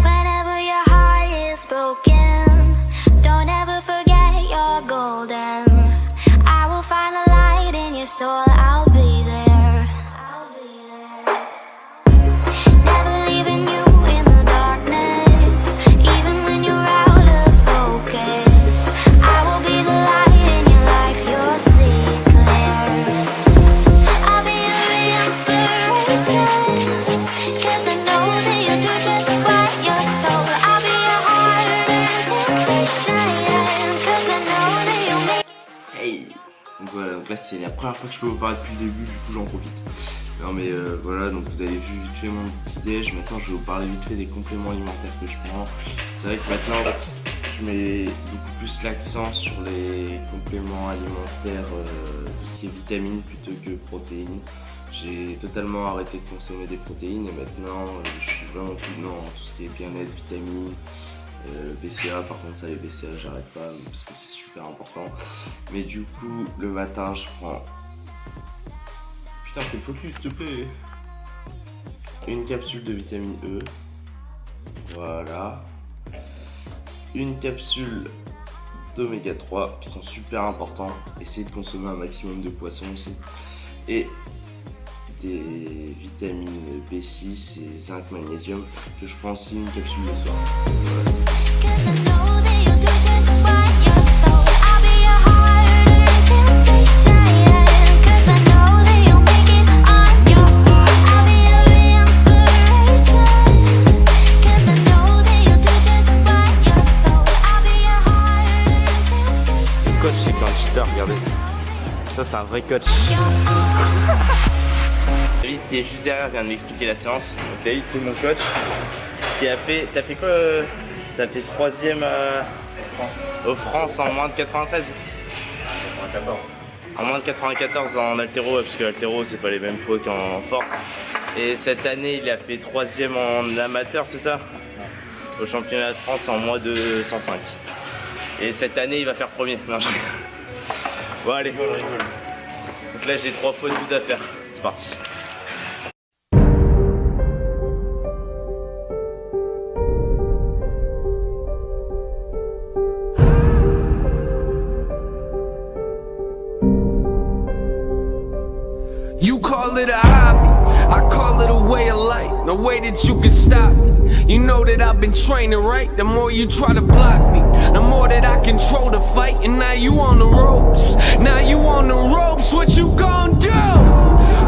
Whenever your heart is broken, don't ever forget you're golden. I will find the light in your soul, I'll be there. Never leaving you in the darkness, even when you're out of focus. I will be the light in your life, you'll see it clear. I'll be your inspiration, 'cause I know that you'll do just what you're told. I'll be your heart and temptation, 'cause I know that you'll make. Hey. Donc voilà, donc là c'est la première fois que je peux vous parler depuis le début, du coup j'en profite. Non mais voilà, donc vous avez vu vite fait mon petit déj. Maintenant je vais vous parler vite fait des compléments alimentaires que je prends. C'est vrai que maintenant je mets beaucoup plus l'accent sur les compléments alimentaires, tout ce qui est vitamines plutôt que protéines. J'ai totalement arrêté de consommer des protéines et maintenant je suis vraiment plus dans tout ce qui est bien-être, vitamines. BCA, par contre ça les BCA j'arrête pas parce que c'est super important. Mais du coup le matin je prends, putain fais le focus s'il te plaît, une capsule de vitamine E, voilà, une capsule d'oméga 3 qui sont super importants. Essayez de consommer un maximum de poissons aussi, et des vitamines B6 et zinc, magnésium, que je prends aussi une capsule le soir. Voilà. Le coach c'est quand cheater, regardez. Ça c'est un vrai coach. David qui est juste derrière vient de m'expliquer la séance. Donc David c'est mon coach qui a fait, t'as fait quoi t'as fait 3ème au France en moins de 93. En moins de 94 en haltéro, parce que l'haltéro c'est pas les mêmes poids qu'en force. Et cette année il a fait 3ème en amateur, c'est ça? Au championnat de France en moins de 105. Et cette année il va faire premier. Non, bon allez, rigole. Donc là j'ai 3 fois 12 à faire. C'est parti. You call it a hobby, I call it a way of life, no way that you can stop me. You know that I've been training, right? The more you try to block me, the more that I control the fight. And now you on the ropes, what you gon' do?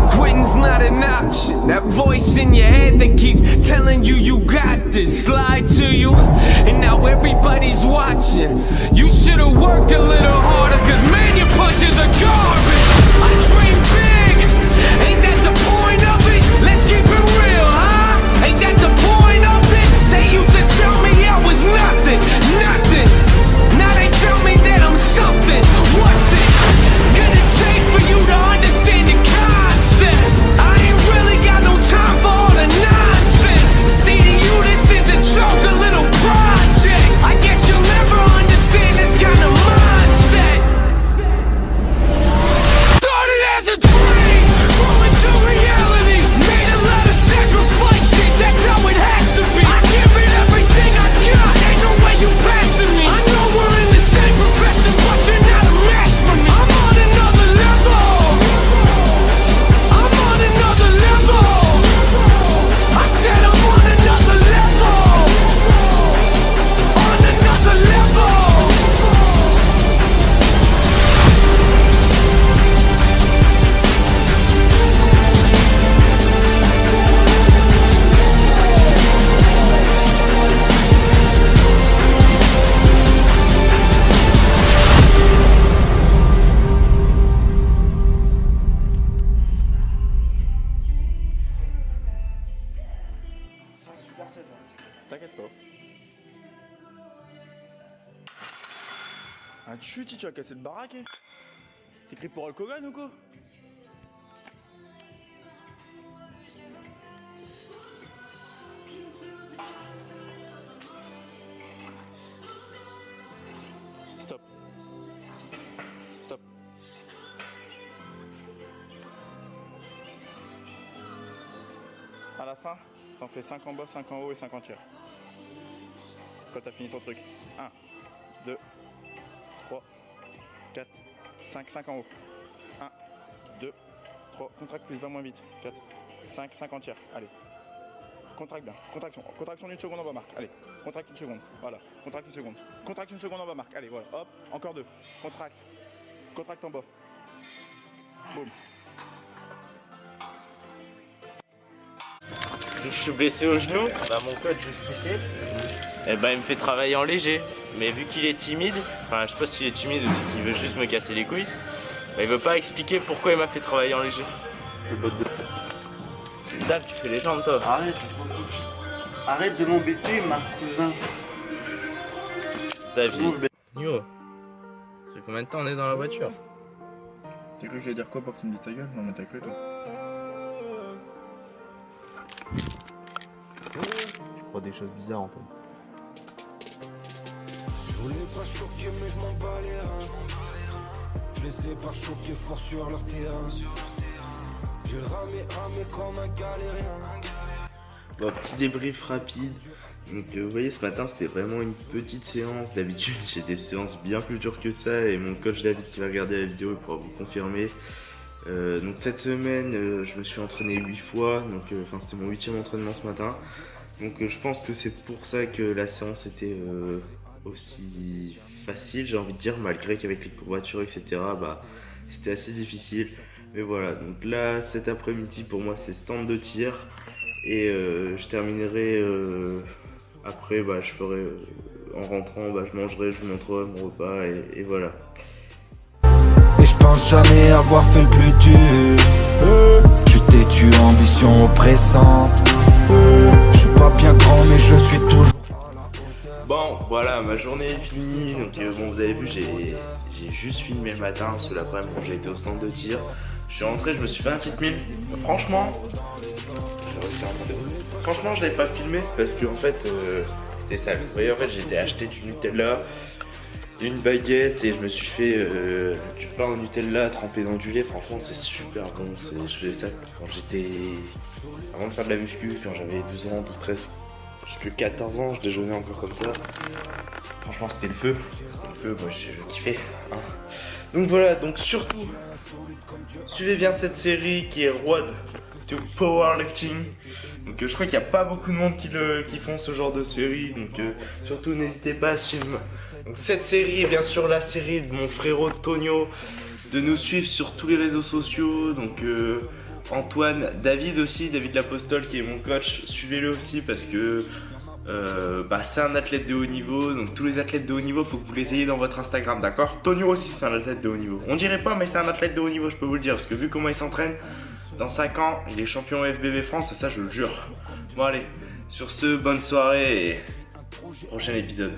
Quitting's not an option, that voice in your head that keeps telling you you got this, lied to you, and now everybody's watching. You should've worked a little harder, cause man your punches are garbage. I dream big, ain't that the point of it? Let's keep it real, huh? Ain't that the point of it? They used to tell me I was nothing. Now they tell me that I'm something. What's it gonna take for you to understand the concept? I ain't really got no time for all the nonsense. See to you this is a joke, a little project. I guess you'll never understand this kind of mindset. Started as a dream, grew into reality. Made a lot of sacrifices, that's how it has to be. I give it everything I got, ain't no way you passing me. I know we're in the same profession, but you're not a match for me. I'm on another level, I'm on another level. I said I'm on another level, on another level. T'inquiète pas. Ah chut, tu vas casser le baraque, hein. T'écris pour Hulk Hogan ou quoi? Stop. Stop. À la fin, t'en fais 5 en bas, 5 en haut et 5 en tir. Quand t'as fini ton truc. 1, 2, 3, 4, 5, 5 en haut. 1, 2, 3, contracte plus, va moins vite. 4, 5, 5 en tir. Allez. Contracte bien. Contraction. Contraction d'une seconde en bas, Marc. Allez. Contracte une seconde. Voilà. Contracte une seconde. Contracte une seconde en bas, Marc. Allez, voilà. Hop. Encore 2. Contracte. Contracte en bas. Boum. Je suis blessé au genou, bah mon coach juste ici, et bah il me fait travailler en léger. Mais vu qu'il est timide, enfin je sais pas s'il est timide ou s'il veut juste me casser les couilles, bah il veut pas expliquer pourquoi il m'a fait travailler en léger. Le bot de... Dave, tu fais les jambes toi. Arrête de m'embêter, ma cousin. David, Yo, c'est combien de temps on est dans la voiture? T'as cru que j'allais dire quoi pour que tu me dises ta gueule? Non mais t'as cru toi. Tu crois des choses bizarres, Antoine. Je voulais pas choquer mais je m'en bats les reins. Je les ai pas choqués fort sur leur terrain. J'ai ramé comme un galérien. Bon, petit débrief rapide. Donc vous voyez ce matin c'était vraiment une petite séance. D'habitude j'ai des séances bien plus dures que ça et mon coach David qui va regarder la vidéo il pourra vous confirmer. Donc cette semaine je me suis entraîné 8 fois, donc c'était mon 8e entraînement ce matin. Donc je pense que c'est pour ça que la séance était aussi facile, j'ai envie de dire, malgré qu'avec les courbatures etc bah c'était assez difficile. Mais voilà, donc là cet après-midi pour moi c'est stand de tir et je terminerai après bah je ferai en rentrant bah je mangerai, je vous montrerai mon repas et voilà. Et je pense jamais avoir fait le plus dur. Je t'ai tué, ambition oppressante. Je suis pas bien grand mais je suis toujours. Bon voilà, ma journée est finie, donc bon vous avez vu j'ai juste filmé le matin, parce que l'après-midi j'ai été au stand de tir. Je suis rentré, je me suis fait un petit mille. Franchement, je l'avais pas filmé, c'est parce que en fait c'était sale. Vous voyez en fait j'étais acheté du Nutella, une baguette et je me suis fait du pain au Nutella trempé dans du lait. Franchement c'est super bon, je faisais ça quand j'étais... Avant de faire de la muscu, quand j'avais 12 ans, 12, 13, jusque 14 ans, je déjeunais encore comme ça. Franchement c'était le feu, moi je kiffais. Hein. Donc voilà, donc surtout, suivez bien cette série qui est Road to Powerlifting. Donc je crois qu'il n'y a pas beaucoup de monde qui font ce genre de série, donc surtout n'hésitez pas à suivre donc, cette série et bien sûr la série de mon frérot Tonio, de nous suivre sur tous les réseaux sociaux, donc Antoine, David aussi, David L'Apostole qui est mon coach, suivez-le aussi parce que c'est un athlète de haut niveau, donc tous les athlètes de haut niveau, faut que vous les ayez dans votre Instagram, d'accord? Tonio aussi c'est un athlète de haut niveau. On dirait pas mais c'est un athlète de haut niveau, je peux vous le dire, parce que vu comment il s'entraîne, dans 5 ans, il est champion FBB France, et ça je le jure. Bon allez, sur ce, bonne soirée et prochain épisode.